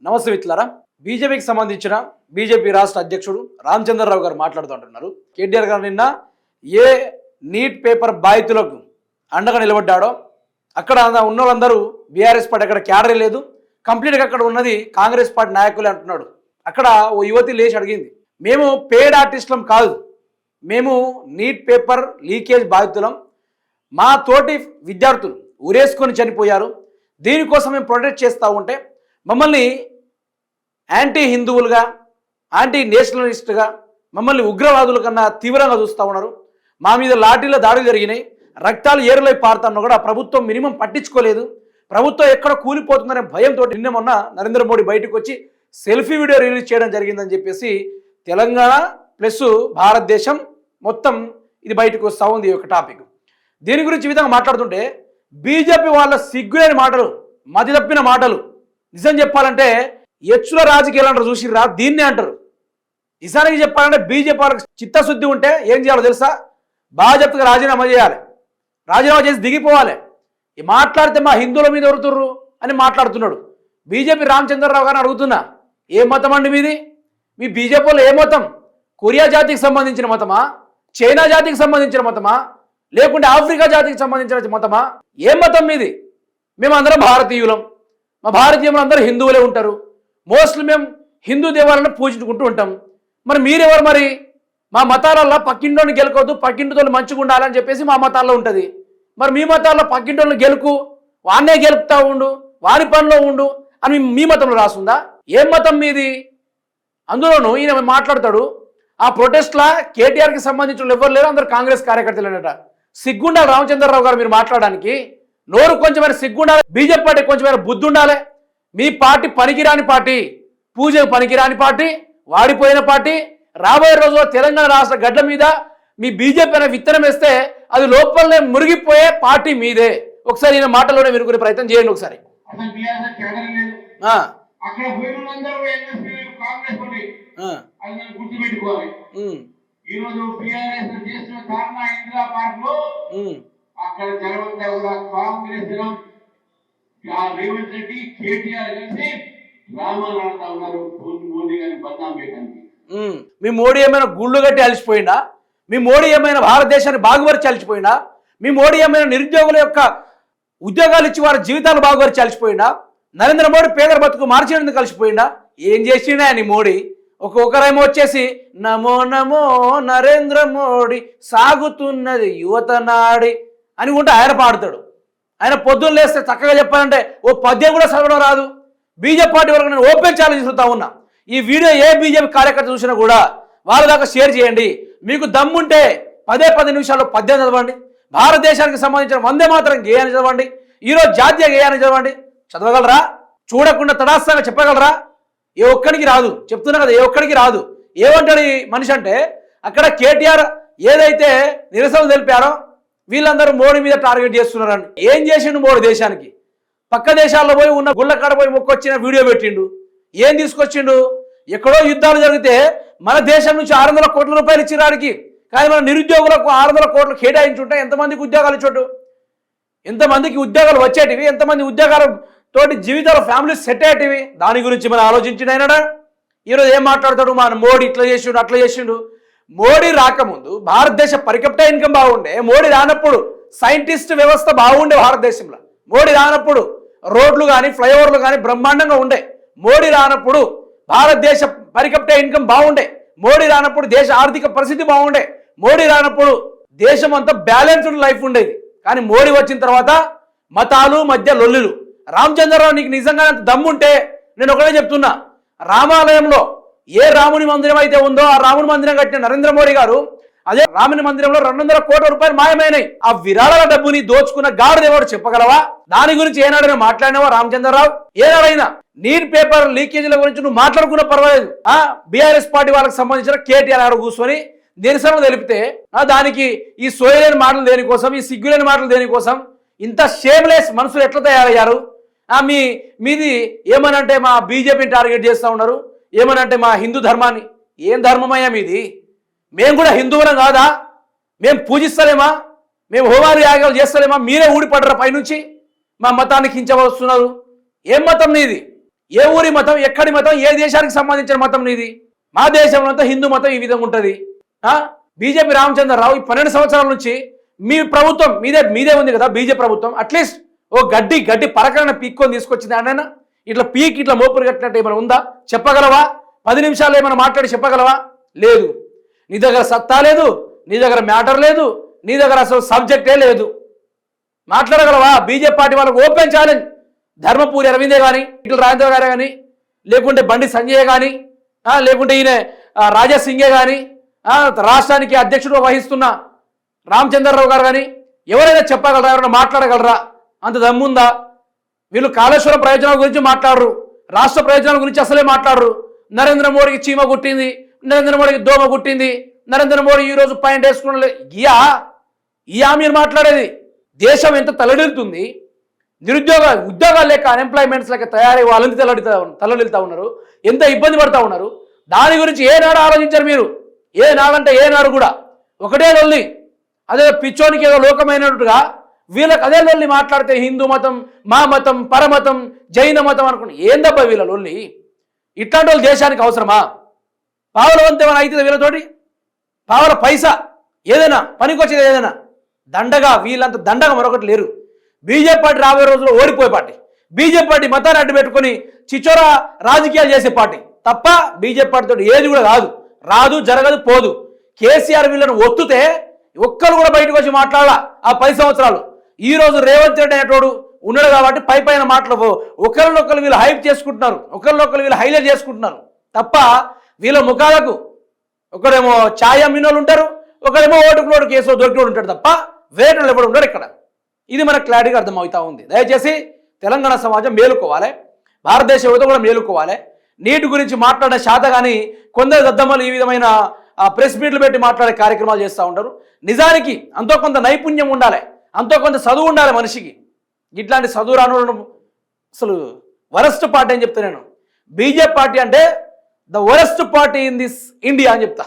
నమస్తే మిత్రులారా. బీజేపీకి సంబంధించిన బీజేపీ రాష్ట్ర అధ్యక్షుడు రామచంద్రరావు గారు మాట్లాడుతుంటున్నారు. కేటీఆర్ గారు నిన్న ఏ నీట్ పేపర్ బాధితులకు అండగా నిలబడ్డాడో అక్కడ ఉన్న వాళ్ళందరూ బీఆర్ఎస్ పార్టీ, అక్కడ క్యాడరే లేదు, కంప్లీట్గా అక్కడ ఉన్నది కాంగ్రెస్ పార్టీ నాయకులే అంటున్నాడు. అక్కడ ఓ యువతి లేచి అడిగింది, మేము పేడ్ ఆర్టిస్టులం కాదు, మేము నీట్ పేపర్ లీకేజ్ బాధితులం, మా తోటి విద్యార్థులు ఉరేసుకొని చనిపోయారు, దీనికోసం మేము ప్రొటెక్ట్ చేస్తూ ఉంటే మమ్మల్ని యాంటీ హిందువులుగా, యాంటీ నేషనలిస్ట్గా, మమ్మల్ని ఉగ్రవాదుల కన్నా తీవ్రంగా చూస్తూ ఉన్నారు, మా మీద లాఠీల దాడులు జరిగినాయి, రక్తాలు ఏరులై పారుతున్నా కూడా ప్రభుత్వం మినిమం పట్టించుకోలేదు, ప్రభుత్వం ఎక్కడ కూలిపోతుందనే భయంతో నిన్న మొన్న నరేంద్ర మోడీ బయటకు వచ్చి సెల్ఫీ వీడియో రిలీజ్ చేయడం జరిగిందని చెప్పేసి తెలంగాణ ప్లస్ భారతదేశం మొత్తం ఇది బయటకు వస్తూ ఉంది. ఒక టాపిక్ దీని గురించి ఈ విధంగా మాట్లాడుతుంటే బీజేపీ వాళ్ళ సిగ్గులేని మాటలు, మతి తప్పిన మాటలు, నిజం చెప్పాలంటే ఎచ్చుల రాజకీయాలు అంటారు చూసిర్రా, దీన్నే అంటారు. నిజానికి చెప్పాలంటే బీజేపీ వాళ్ళకి చిత్తశుద్ధి ఉంటే ఏం చేయాలో తెలుసా? బాధ్యతగా రాజీనామా చేయాలి, రాజీనామా చేసి దిగిపోవాలి. మాట్లాడితే మా హిందువుల మీద ఎవరుతుర్రు అని మాట్లాడుతున్నాడు. బీజేపీ రామచంద్రరావు గారిని అడుగుతున్నా, ఏ మతం అండి మీది? మీ బీజేపీలో ఏ మతం? కొరియా జాతికి సంబంధించిన మతమా, చైనా జాతికి సంబంధించిన మతమా, లేకుంటే ఆఫ్రికా జాతికి సంబంధించిన మతమా? ఏ మతం మీది? మేమందరం భారతీయులం, మా భారతీయులు అందరూ హిందువులే ఉంటారు, మోస్ట్లీ మేము హిందూ దేవాలను పూజించుకుంటూ ఉంటాం. మరి మీరెవరు? మరి మా మతాలలో పక్కింటోని గెలకొద్దు, పక్కింటితో మంచిగా ఉండాలని చెప్పేసి మా మతాల్లో ఉంటుంది. మరి మీ మతాల్లో పక్కింటోని గెలుకు, వాన్నే గెలుపుతా ఉండు, వారి పనిలో ఉండు అని మీ మతంలో రాస్తుందా? ఏం మతం మీది? అందులోనూ ఈయన మాట్లాడతాడు, ఆ ప్రొటెస్ట్లా కేటీఆర్కి సంబంధించిన ఎవరు లేరు, అందరు కాంగ్రెస్ కార్యకర్తలేనట. సిగ్గుండాలి రామచంద్రరావు గారు మీరు మాట్లాడడానికి. నోరు కొంచెమైనా సిగ్గుండాలి, బీజేపీ పార్టీ కొంచెమైనా బుద్ధి ఉండాలి. మీ పార్టీ పనికిరాని పార్టీ, పూజకు పనికిరాని పార్టీ, వాడిపోయిన పార్టీ. రాబోయే రోజుల్లో తెలంగాణ రాష్ట్ర గడ్డ మీద మీ బీజేపీ అనే విత్తనం వేస్తే అది లోపలనే మురిగిపోయే పార్టీ మీదే. ఒకసారి ఈయన మాటలోనే వినుకునే ప్రయత్నం చేయండి ఒకసారి. రేవంత్ రెడ్డి కేటీఆర్ కలిసి రామాలు ఆడుతా ఉన్నారు మోదీ గారిని బదనాం చేయడానికి. మీ మోడీ ఏమైనా గుళ్ళు కట్టి అలసిపోయిందా? మీ మోడీ ఏమైనా భారతదేశాన్ని బాగుపరిచి అలసిపోయిందా? మీ మోడీ ఏమైనా నిరుద్యోగుల యొక్క ఉద్యోగాలు ఇచ్చి వారి జీవితాలు బాగుపరిచి అలసిపోయిందా? నరేంద్ర మోడీ పేదల బతుకు మార్చేందుకు కలిసిపోయిందా? ఏం చేసిండా నీ మోడీ? ఒకరేమో వచ్చేసి నమో నమో నరేంద్ర మోడీ సాగుతున్నది యువత నాడి అని ఉంటే ఆయన పాడతాడు. ఆయన పొద్దున్న లేస్తే చక్కగా చెప్పాలంటే ఓ పద్యం కూడా చదవడం రాదు. బీజేపీ పార్టీ వరకు నేను ఓపెన్ ఛాలెంజ్ చూస్తా ఉన్నా. ఈ వీడియో ఏ బీజేపీ కార్యకర్త చూసినా కూడా వాళ్ళ దాకా షేర్ చేయండి. మీకు దమ్ముంటే 10 నిమిషాల్లో పద్యం చదవండి. భారతదేశానికి సంబంధించిన వందే మాత్రం గేయాన్ని చదవండి. ఈరోజు జాతీయ గేయాన్ని చదవండి. చదవగలరా? చూడకుండా తడాస్తంగా చెప్పగలరా? ఏ ఒక్కడికి రాదు, చెప్తున్నా కదా, ఏ ఒక్కడికి రాదు. ఏమంటాడు ఈ మనిషి అంటే, అక్కడ కేటీఆర్ ఏదైతే నిరసనలు తెలిపారో వీళ్ళందరూ మోడీ మీద టార్గెట్ చేస్తున్నారని. ఏం చేసిండు మోడీ దేశానికి? పక్క దేశాల్లో పోయి ఉన్న గుళ్ళ కాడ పోయి మొక్కొచ్చిన వీడియో పెట్టిండు. ఏం తీసుకొచ్చిండు? ఎక్కడో యుద్ధాలు జరిగితే మన దేశం నుంచి 600 కోట్ల రూపాయలు ఇచ్చిరాడికి, కానీ మన నిరుద్యోగులకు 600 కోట్లు కేటాయించుంటే ఎంతమందికి ఉద్యోగాలు ఇచ్చోటు, ఎంతమందికి ఉద్యోగాలు వచ్చేటివి, ఎంతమంది ఉద్యోగాలతోటి జీవితాలు ఫ్యామిలీ సెట్ అయ్యేటివి? దాని గురించి మనం ఆలోచించిన అయినాడా? ఈరోజు ఏం మాట్లాడతాడు? మన మోడీ ఇట్లా చేసిండు, అట్లా చేసిండు. మోడీ రాకముందు భారతదేశ పర్ క్యాపిటా ఇన్కమ్ బాగుండే. మోడీ రానప్పుడు సైంటిస్ట్ వ్యవస్థ బాగుండే భారతదేశంలో. మోడీ రానప్పుడు రోడ్లు కానీ ఫ్లైఓవర్లు కానీ బ్రహ్మాండంగా ఉండే. మోడీ రానప్పుడు భారతదేశ పర్ క్యాపిటా ఇన్కమ్ బాగుండే. మోడీ రానప్పుడు దేశ ఆర్థిక పరిస్థితి బాగుండే. మోడీ రానప్పుడు దేశం అంతా బ్యాలెన్స్డ్ లైఫ్ ఉండేది. కానీ మోడీ వచ్చిన తర్వాత మతాలు మధ్య లొల్లులు. రామచంద్రరావు, నీకు నిజంగా దమ్ముంటే నేను ఒకటే చెప్తున్నా, రామాలయంలో ఏ రాముని మందిరం అయితే ఉందో ఆ రాముని మందిరం కట్టిన నరేంద్ర మోడీ గారు అదే రాముని మందిరంలో 200 కోట్ల రూపాయలు మాయమైనాయి. ఆ విరాళాల డబ్బుని దోచుకున్న గాడుదేవాడు చెప్పగలవా? దాని గురించి ఏనాడైనా మాట్లాడినావా రామచంద్రరావు? ఏనాడైనా నీట్ పేపర్ లీకేజీల గురించి నువ్వు మాట్లాడుకున్నా పర్వాలేదు. బీఆర్ఎస్ పార్టీ వాళ్ళకి సంబంధించిన కేటీఆర్ గారు కూర్చొని నిరసనలు తెలిపితే దానికి ఈ సోయలేని మాటలు దేనికోసం, ఈ సిగ్గులేని మాటలు దేనికోసం? ఇంత షేమ్లెస్ మనుషులు ఎట్లా తయారయ్యారు? మీది ఏమనంటే మా బీజేపీని టార్గెట్ చేస్తూ ఉన్నారు, ఏమనంటే మా హిందూ ధర్మాన్ని. ఏం ధర్మమయ్యా మీది? మేము కూడా హిందువులం కాదా? మేము పూజిస్తలేమా? మేము హోమాలు యాగాలు చేస్తలేమా? మీరే ఊడిపడరా పైనుంచి మా మతాన్ని కించవస్తున్నారు. ఏం మతం నీది? ఏ ఊరి మతం, ఎక్కడి మతం, ఏ దేశానికి సంబంధించిన మతం నీది? మా దేశంలో అంతా హిందూ మతం ఈ విధంగా ఉంటుంది. బీజేపీ రామచంద్రరావు ఈ 12 సంవత్సరాల నుంచి మీ ప్రభుత్వం మీదే ఉంది కదా బీజేపీ ప్రభుత్వం, అట్లీస్ట్ ఓ గడ్డి పరకరణ పీక్కొని తీసుకొచ్చింది అన్న. ఇట్లా ఇట్లా మోపురు కట్టినట్టు ఏమైనా ఉందా? చెప్పగలవా? 10 నిమిషాలు ఏమైనా మాట్లాడి చెప్పగలవా? లేదు. నీ దగ్గర సత్తా లేదు, నీ దగ్గర మ్యాటర్ లేదు, నీ దగ్గర అసలు సబ్జెక్టే లేదు. మాట్లాడగలవా? బీజేపీ పార్టీ వాళ్ళకు ఓపెన్ ఛాలెంజ్. ధర్మపూరి అరవిందే కానీ, ఇట్లా రాజేంద్ర గారే కానీ, లేకుంటే బండి సంజయ్ కానీ, లేకుంటే ఈయన రాజాసింగే కానీ, రాష్ట్రానికి అధ్యక్షుడు వహిస్తున్న రామచంద్రరావు గారు కానీ ఎవరైనా చెప్పగలరా? ఎవరైనా మాట్లాడగలరా? అంత దమ్ముందా? వీళ్ళు కాళేశ్వరం ప్రయోజనాల గురించి మాట్లాడరు, రాష్ట్ర ప్రయోజనాల గురించి అసలే మాట్లాడరు. నరేంద్ర మోడీకి చీమ గుట్టింది, నరేంద్ర మోడీకి దోమ గుట్టింది, నరేంద్ర మోడీ ఈరోజు పాయింట్ వేసుకున్న ఇయా మీరు మాట్లాడేది. దేశం ఎంత తలడిల్తుంది, ఉద్యోగాలు లేక అన్ఎంప్లాయ్మెంట్స్ లేక తయారై వాళ్ళని తలడిల్తా ఉన్నారు, ఎంత ఇబ్బంది పడతా ఉన్నారు. దాని గురించి ఏనాడు ఆలోచించారు మీరు? ఏనాడంటే ఏనాడు కూడా ఒకటే లొల్లి. అదే పిచ్చోనికి ఏదో లోకమైనట్టుగా వీళ్ళకి అదే లొల్లి మాట్లాడితే హిందూ మతం, మా మతం, పరమతం, జైన మతం అనుకుని ఏందబ్బా వీళ్ళ లొల్లి? ఇట్లాంటి వాళ్ళు దేశానికి అవసరమా? పావుల వంత ఏమైనా అవుతుంది వీళ్ళతోటి? పావుల పైసా ఏదైనా పనికొచ్చేది ఏదైనా దండగా, వీళ్ళంత దండగా మరొకటి లేరు. బీజేపీ పార్టీ రాబోయే రోజుల్లో ఓడిపోయే పార్టీ. బీజేపీ పార్టీ మతాన్ని అడ్డు పెట్టుకుని చిచ్చోరా రాజకీయాలు చేసే పార్టీ తప్ప బీజేపీ పార్టీతో ఏది కూడా రాదు, జరగదు, పోదు. కేసీఆర్ వీళ్ళను ఒత్తుతే ఒక్కరు కూడా బయటకు వచ్చి మాట్లాడాల ఆ 10 సంవత్సరాలు. ఈ రోజు రేవంత్ రెడ్డి అనేటోడు ఉన్నాడు కాబట్టి పైన మాటలు ఒకరినొకరు వీళ్ళు హైప్ చేసుకుంటున్నారు, ఒకరినొకరు వీళ్ళు హైలైట్ చేసుకుంటున్నారు తప్ప వీళ్ళ ముఖాలకు ఒకరేమో ఛాయ్ అమ్మినోళ్ళు ఉంటారు, ఒకరేమో ఓటుకు నోటు కేసులో దొరికినోడు ఉంటాడు తప్ప వేరేటోళ్ళు ఎవడు ఉంటాడు ఇక్కడ. ఇది మనకు క్లారిటీగా అర్థమవుతా ఉంది. దయచేసి తెలంగాణ సమాజం మేలుకోవాలి, భారతదేశ యువత కూడా మేలుకోవాలి. నీటి గురించి మాట్లాడే శాత కానీ కొందరు దద్దమ్మలు ఈ విధమైన ప్రెస్ మీట్లు పెట్టి మాట్లాడే కార్యక్రమాలు చేస్తూ ఉంటారు. నిజానికి అంతో కొంత నైపుణ్యం ఉండాలి, అంతో కొంత చదువు ఉండాలి మనిషికి. ఇట్లాంటి చదువు రాను అసలు వరస్ట్ పార్టీ అని చెప్తా నేను. బీజేపీ పార్టీ అంటే the worst party in this India అని చెప్తా.